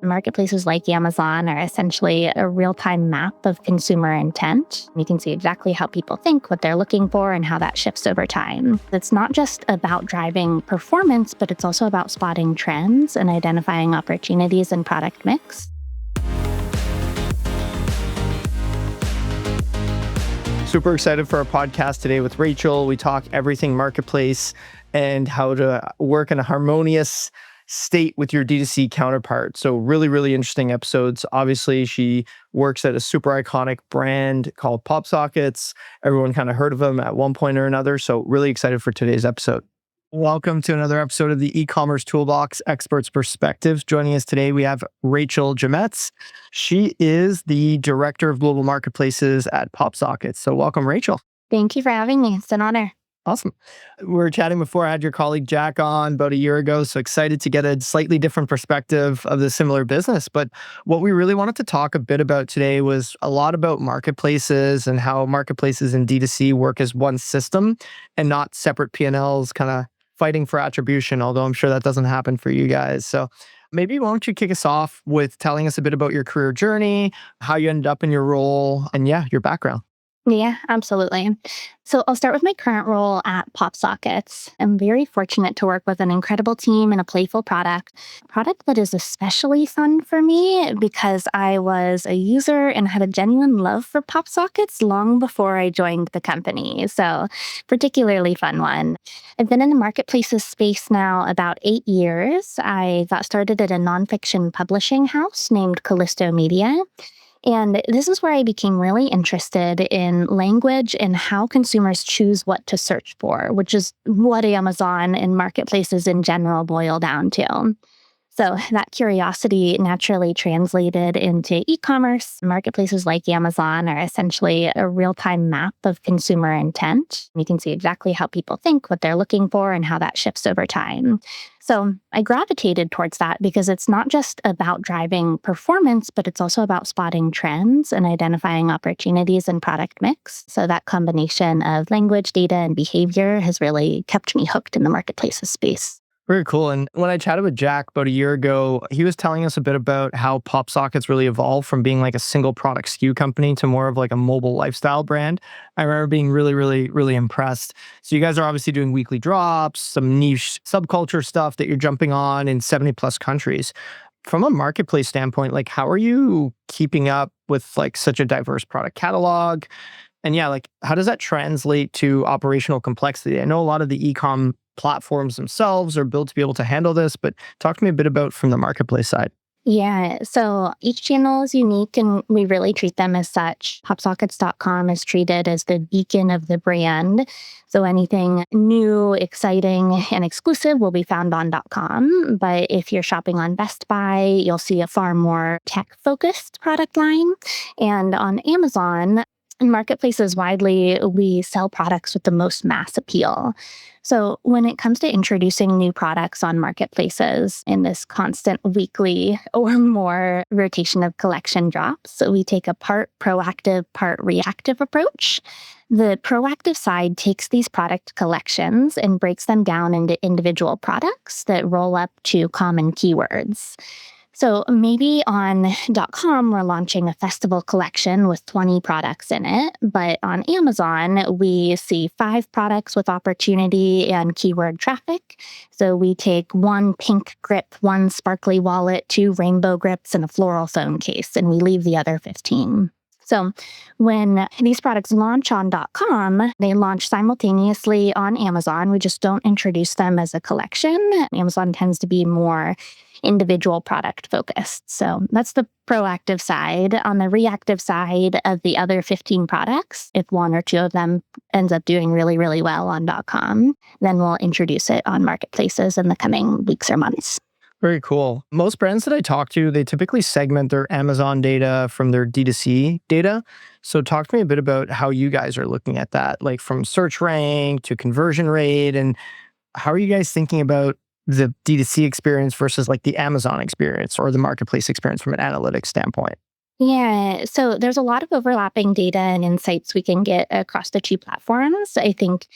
Marketplaces like Amazon are essentially a real-time map of consumer intent. You can see exactly how people think, what they're looking for, and how that shifts over time. It's not just about driving performance, but it's also about spotting trends and identifying opportunities in product mix. Super excited for our podcast today with Rachael. We talk everything marketplace and how to work in a harmonious state with your D2C counterpart. So really interesting episodes. Obviously, she works at a super iconic brand called PopSockets. Everyone kind of heard of them at one point or another. So really excited for today's episode. Welcome to another episode of the e-commerce toolbox experts perspectives. Joining us today, we have Rachael Jemetz. She is the director of global marketplaces at PopSockets. So welcome, Rachael. Thank you for having me. It's an honor. Awesome. We were chatting before. I had your colleague Jack on about a year ago. So excited to get a slightly different perspective of the similar business. But what we really wanted to talk a bit about today was a lot about marketplaces and how marketplaces and D2C work as one system and not separate P&Ls kind of fighting for attribution, although I'm sure that doesn't happen for you guys. So maybe why don't you kick us off with telling us a bit about your career journey, how you ended up in your role, and your background. Yeah, absolutely. So I'll start with my current role at PopSockets. I'm very fortunate to work with an incredible team and a playful product that is especially fun for me because I was a user and had a genuine love for PopSockets long before I joined the company. So particularly fun one. I've been in the marketplaces space now about 8 years. I got started at a nonfiction publishing house named Callisto Media. And this is where I became really interested in language and how consumers choose what to search for, which is what Amazon and marketplaces in general boil down to. So that curiosity naturally translated into e-commerce. Marketplaces like Amazon are essentially a real-time map of consumer intent. You can see exactly how people think, what they're looking for, and how that shifts over time. So I gravitated towards that because it's not just about driving performance, but it's also about spotting trends and identifying opportunities in product mix. So that combination of language, data, and behavior has really kept me hooked in the marketplaces space. Very cool. And when I chatted with Jack about a year ago, he was telling us a bit about how PopSockets really evolved from being like a single product SKU company to more of like a mobile lifestyle brand. I remember being really impressed. So you guys are obviously doing weekly drops, some niche subculture stuff that you're jumping on in 70 plus countries. From a marketplace standpoint, like how are you keeping up with like such a diverse product catalog? And how does that translate to operational complexity? I know a lot of the e-com platforms themselves are built to be able to handle this, but talk to me a bit about from the marketplace side. Yeah, so each channel is unique and we really treat them as such. PopSockets.com is treated as the beacon of the brand. So anything new, exciting, and exclusive will be found on .com. But if you're shopping on Best Buy, you'll see a far more tech-focused product line. And on Amazon, in marketplaces widely, we sell products with the most mass appeal. So when it comes to introducing new products on marketplaces in this constant weekly or more rotation of collection drops, we take a part proactive, part reactive approach. The proactive side takes these product collections and breaks them down into individual products that roll up to common keywords. So maybe on .com, we're launching a festival collection with 20 products in it. But on Amazon, we see 5 products with opportunity and keyword traffic. So we take 1 pink grip, 1 sparkly wallet, 2 rainbow grips, and a floral phone case, and we leave the other 15. So when these products launch on .com, they launch simultaneously on Amazon. We just don't introduce them as a collection. Amazon tends to be more individual product focused. So that's the proactive side. On the reactive side of the other 15 products, if 1 or 2 of them ends up doing really well on .com, then we'll introduce it on marketplaces in the coming weeks or months. Very cool. Most brands that I talk to, they typically segment their Amazon data from their D2C data. So talk to me a bit about how you guys are looking at that, like from search rank to conversion rate, and how are you guys thinking about the D2C experience versus like the Amazon experience or the marketplace experience from an analytics standpoint? Yeah, so there's a lot of overlapping data and insights we can get across the 2 platforms. I think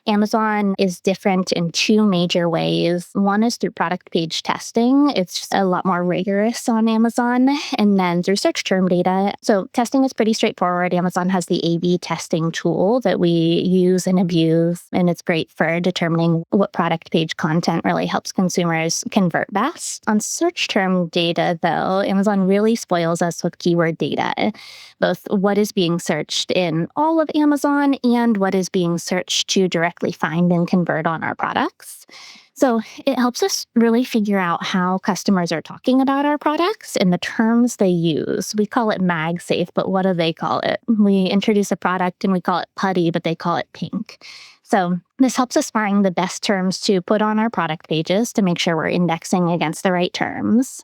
Amazon is different in two major ways. One is through product page testing. It's just a lot more rigorous on Amazon. And then through search term data. So testing is pretty straightforward. Amazon has the A/B testing tool that we use and abuse, and it's great for determining what product page content really helps consumers convert best. On search term data, though, Amazon really spoils us with keyword data, both what is being searched in all of Amazon and what is being searched to directly find and convert on our products. So it helps us really figure out how customers are talking about our products and the terms they use. We call it MagSafe, but what do they call it? We introduce a product and we call it putty, but they call it pink. So this helps us find the best terms to put on our product pages to make sure we're indexing against the right terms.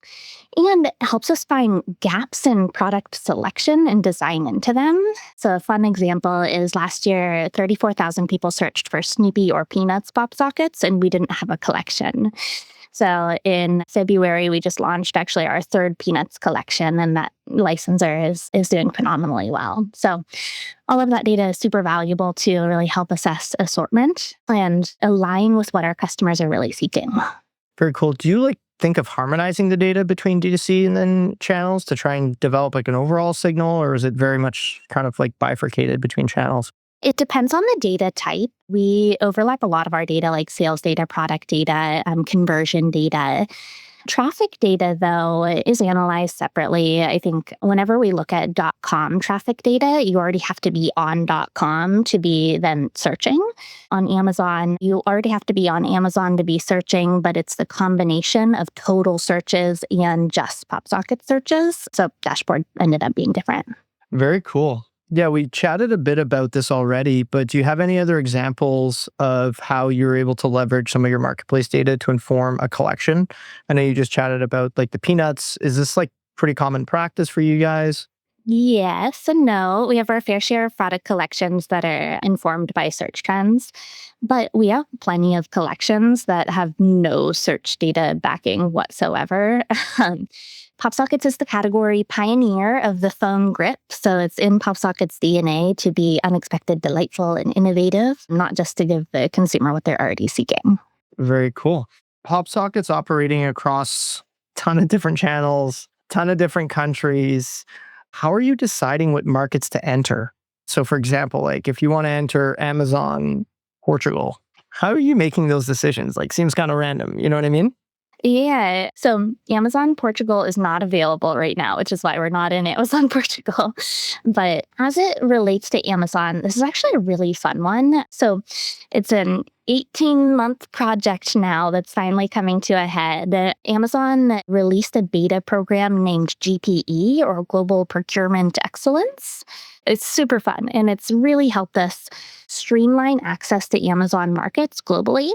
And it helps us find gaps in product selection and design into them. So a fun example is last year, 34,000 people searched for Snoopy or Peanuts PopSockets, and we didn't have a collection. So in February, we just launched actually our third Peanuts collection, and that licensor is doing phenomenally well. So all of that data is super valuable to really help assess assortment and align with what our customers are really seeking. Very cool. Do you think of harmonizing the data between D2C and then channels to try and develop an overall signal, or is it very much kind of bifurcated between channels? It depends on the data type. We overlap a lot of our data, like sales data, product data, conversion data. Traffic data, though, is analyzed separately. I think whenever we look at .com traffic data, you already have to be on .com to be then searching. On Amazon, you already have to be on Amazon to be searching, but it's the combination of total searches and just PopSocket searches. So dashboard ended up being different. Very cool. Yeah, we chatted a bit about this already, but do you have any other examples of how you're able to leverage some of your marketplace data to inform a collection? I know you just chatted about the peanuts. Is this pretty common practice for you guys? Yes and no. We have our fair share of product collections that are informed by search trends, but we have plenty of collections that have no search data backing whatsoever. PopSockets is the category pioneer of the phone grip, so it's in PopSockets' DNA to be unexpected, delightful, and innovative, not just to give the consumer what they're already seeking. Very cool. PopSockets operating across a ton of different channels, ton of different countries. How are you deciding what markets to enter? So for example, if you want to enter Amazon Portugal, how are you making those decisions? Seems kind of random. You know what I mean? Yeah. So Amazon Portugal is not available right now, which is why we're not in Amazon Portugal. But as it relates to Amazon, this is actually a really fun one. So it's an 18-month project now that's finally coming to a head. Amazon released a beta program named GPE, or Global Procurement Excellence. It's super fun, and it's really helped us streamline access to Amazon markets globally.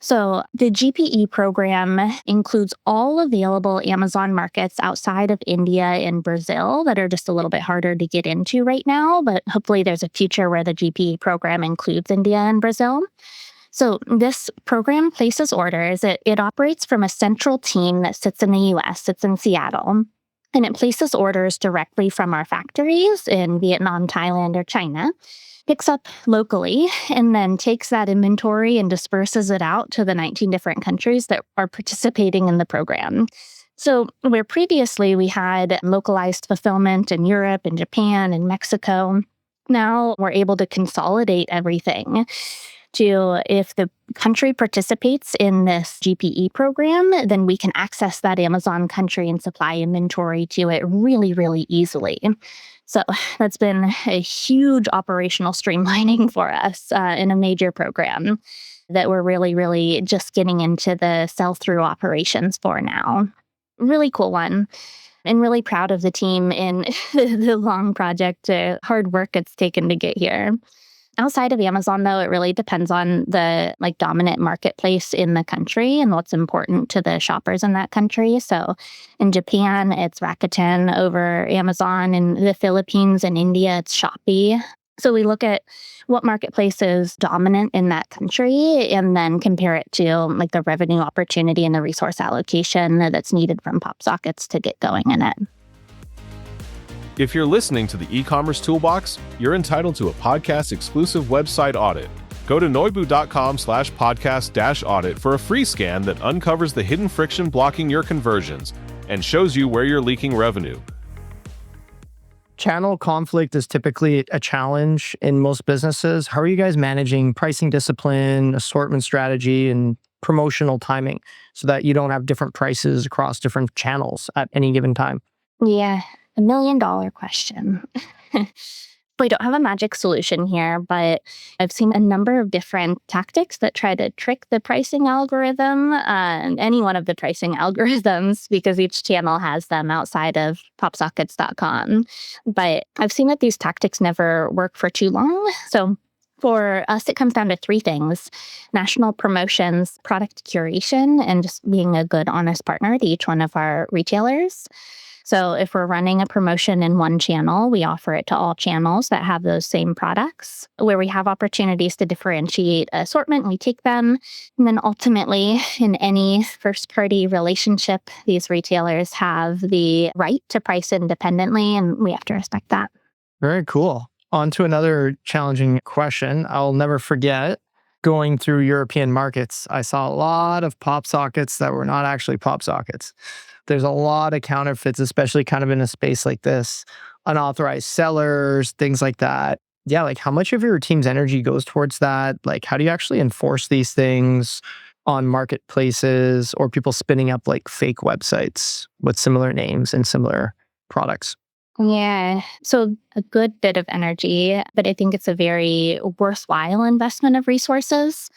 So the GPE program includes all available Amazon markets outside of India and Brazil that are just a little bit harder to get into right now, but hopefully there's a future where the GPE program includes India and Brazil. So this program places orders. It operates from a central team that sits in the US, sits in Seattle, and it places orders directly from our factories in Vietnam, Thailand, or China, picks up locally, and then takes that inventory and disperses it out to the 19 different countries that are participating in the program. So where previously we had localized fulfillment in Europe and Japan and Mexico, now we're able to consolidate everything to, if the country participates in this GPE program, then we can access that Amazon country and supply inventory to it really, really easily. So that's been a huge operational streamlining for us in a major program that we're really, really just getting into the sell-through operations for now. Really cool one. And really proud of the team in the long project, hard work it's taken to get here. Outside of Amazon, though, it really depends on the dominant marketplace in the country and what's important to the shoppers in that country. So in Japan, it's Rakuten over Amazon. In the Philippines and India, it's Shopee. So we look at what marketplace is dominant in that country and then compare it to the revenue opportunity and the resource allocation that's needed from PopSockets to get going in it. If you're listening to the e-commerce toolbox, you're entitled to a podcast-exclusive website audit. Go to noibu.com/podcast-audit for a free scan that uncovers the hidden friction blocking your conversions and shows you where you're leaking revenue. Channel conflict is typically a challenge in most businesses. How are you guys managing pricing discipline, assortment strategy, and promotional timing so that you don't have different prices across different channels at any given time? Yeah, $1 million question. We don't have a magic solution here, but I've seen a number of different tactics that try to trick the pricing algorithm, any one of the pricing algorithms, because each channel has them outside of PopSockets.com. But I've seen that these tactics never work for too long. So for us, it comes down to three things: national promotions, product curation, and just being a good, honest partner to each one of our retailers. So if we're running a promotion in one channel, we offer it to all channels that have those same products. Where we have opportunities to differentiate assortment, we take them. And then ultimately, in any first-party relationship, these retailers have the right to price independently, and we have to respect that. Very cool. On to another challenging question. I'll never forget going through European markets. I saw a lot of pop sockets that were not actually pop sockets. There's a lot of counterfeits, especially kind of in a space like this, unauthorized sellers, things like that. Yeah, like how much of your team's energy goes towards that? Like, how do you actually enforce these things on marketplaces or people spinning up like fake websites with similar names and similar products? Yeah. So a good bit of energy, but I think it's a very worthwhile investment of resources.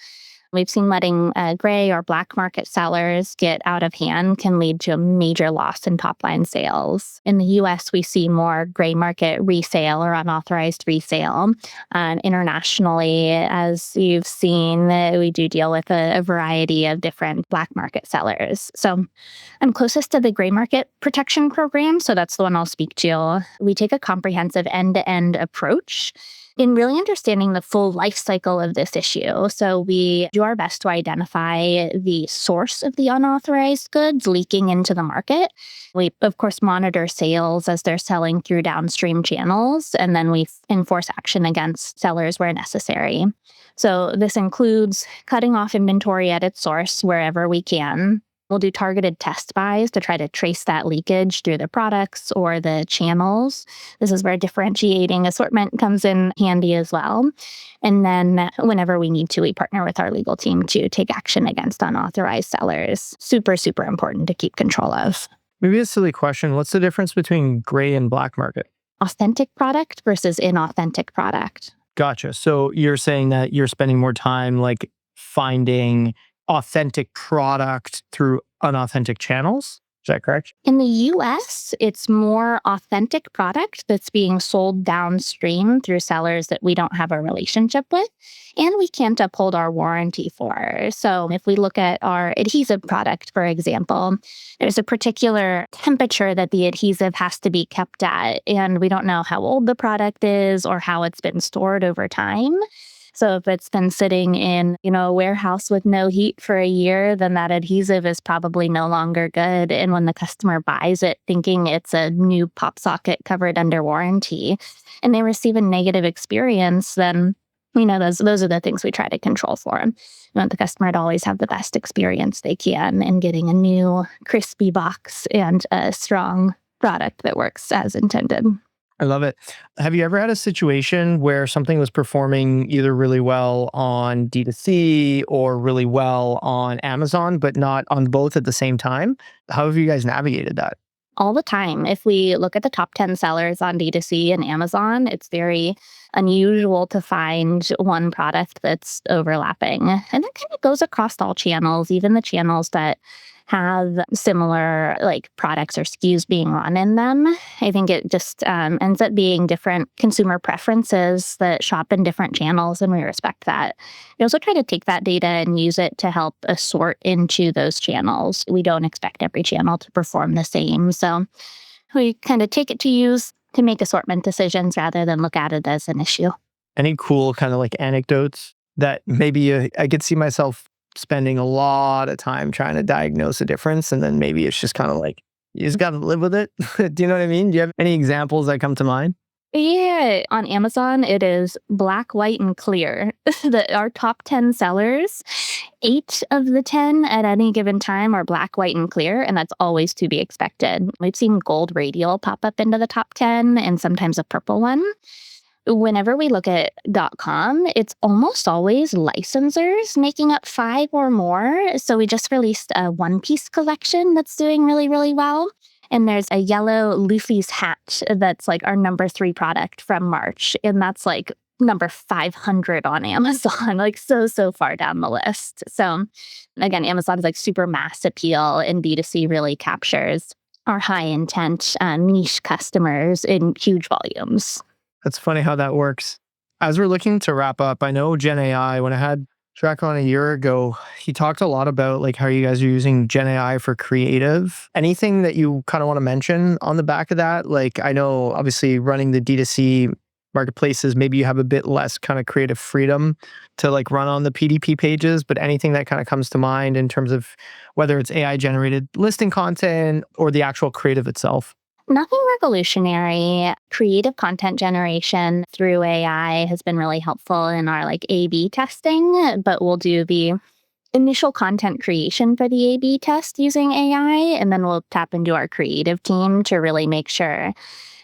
We've seen letting gray or black market sellers get out of hand can lead to a major loss in top line sales. In the US, we see more gray market resale or unauthorized resale. Internationally, as you've seen, we do deal with a variety of different black market sellers. So I'm closest to the gray market protection program, so that's the one I'll speak to. We take a comprehensive end-to-end approach in really understanding the full life cycle of this issue. So we do our best to identify the source of the unauthorized goods leaking into the market. We, of course, monitor sales as they're selling through downstream channels, and then we enforce action against sellers where necessary. So this includes cutting off inventory at its source wherever we can. We'll do targeted test buys to try to trace that leakage through the products or the channels. This is where differentiating assortment comes in handy as well. And then whenever we need to, we partner with our legal team to take action against unauthorized sellers. Super, super important to keep control of. Maybe a silly question. What's the difference between gray and black market? Authentic product versus inauthentic product. Gotcha. So you're saying that you're spending more time like finding authentic product through unauthentic channels? Is that correct? In the US, it's more authentic product that's being sold downstream through sellers that we don't have a relationship with and we can't uphold our warranty for. So if we look at our adhesive product, for example, there's a particular temperature that the adhesive has to be kept at, and we don't know how old the product is or how it's been stored over time. So if it's been sitting in, a warehouse with no heat for a year, then that adhesive is probably no longer good. And when the customer buys it thinking it's a new pop socket covered under warranty and they receive a negative experience, then those are the things we try to control for them. We want the customer to always have the best experience they can in getting a new crispy box and a strong product that works as intended. I love it. Have you ever had a situation where something was performing either really well on D2C or really well on Amazon, but not on both at the same time? How have you guys navigated that? All the time. If we look at the top 10 sellers on D2C and Amazon, it's very unusual to find one product that's overlapping. And that kind of goes across all channels, even the channels that have similar products or SKUs being run in them. I think it just ends up being different consumer preferences that shop in different channels, and we respect that. We also try to take that data and use it to help assort into those channels. We don't expect every channel to perform the same, so we kind of take it to use to make assortment decisions rather than look at it as an issue. Any cool kind of anecdotes that maybe I could see myself spending a lot of time trying to diagnose a difference, and then maybe it's just kind of you just got to live with it. Do you know what I mean? Do you have any examples that come to mind? Yeah, on Amazon, it is black, white, and clear. Our top 10 sellers, 8 of the 10 at any given time are black, white, and clear, and that's always to be expected. We've seen gold radial pop up into the top 10 and sometimes a purple one. Whenever we look at .com, it's almost always licensors making up 5 or more. So we just released a one-piece collection that's doing really, really well. And there's a yellow Luffy's hat that's like our number 3 product from March. And that's like number 500 on Amazon, like so far down the list. So again, Amazon is like super mass appeal, and D2C really captures our high intent niche customers in huge volumes. That's funny how that works. As we're looking to wrap up, I know Gen AI, when I had Jack on a year ago, he talked a lot about like how you guys are using Gen AI for creative. Anything that you kind of want to mention on the back of that? Like, I know obviously running the D2C marketplaces, maybe you have a bit less kind of creative freedom to like run on the PDP pages, but anything that kind of comes to mind in terms of whether it's AI generated listing content or the actual creative itself? Nothing revolutionary. Creative content generation through AI has been really helpful in our like A/B testing, but we'll do the initial content creation for the A/B test using AI, and then we'll tap into our creative team to really make sure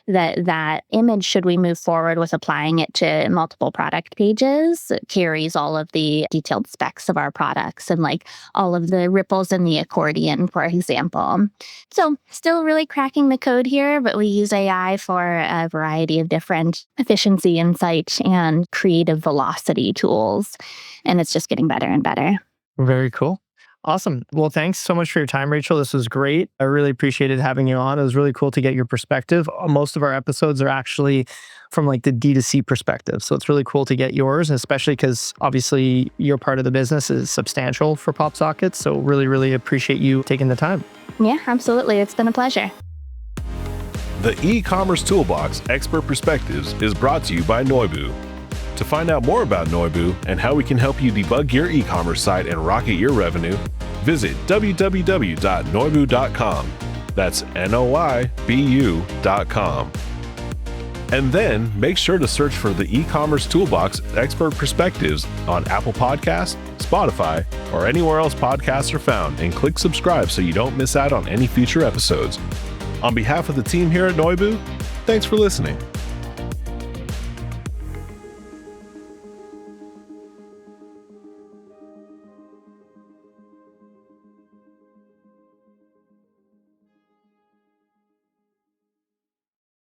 that that image, should we move forward with applying it to multiple product pages, carries all of the detailed specs of our products and like all of the ripples in the accordion, for example. So still really cracking the code here, but we use AI for a variety of different efficiency, insight, and creative velocity tools. And it's just getting better and better. Very cool. Awesome. Well, thanks so much for your time, Rachel. This was great. I really appreciated having you on. It was really cool to get your perspective. Most of our episodes are actually from like the D2C perspective. So it's really cool to get yours, especially because obviously your part of the business is substantial for PopSockets. So really, really appreciate you taking the time. Yeah, absolutely. It's been a pleasure. The e-commerce toolbox Expert Perspectives is brought to you by Noibu. To find out more about Noibu and how we can help you debug your e-commerce site and rocket your revenue, visit www.noibu.com. That's Noibu.com. And then make sure to search for the e-commerce toolbox Expert Perspectives on Apple Podcasts, Spotify, or anywhere else podcasts are found, and click subscribe so you don't miss out on any future episodes. On behalf of the team here at Noibu, thanks for listening.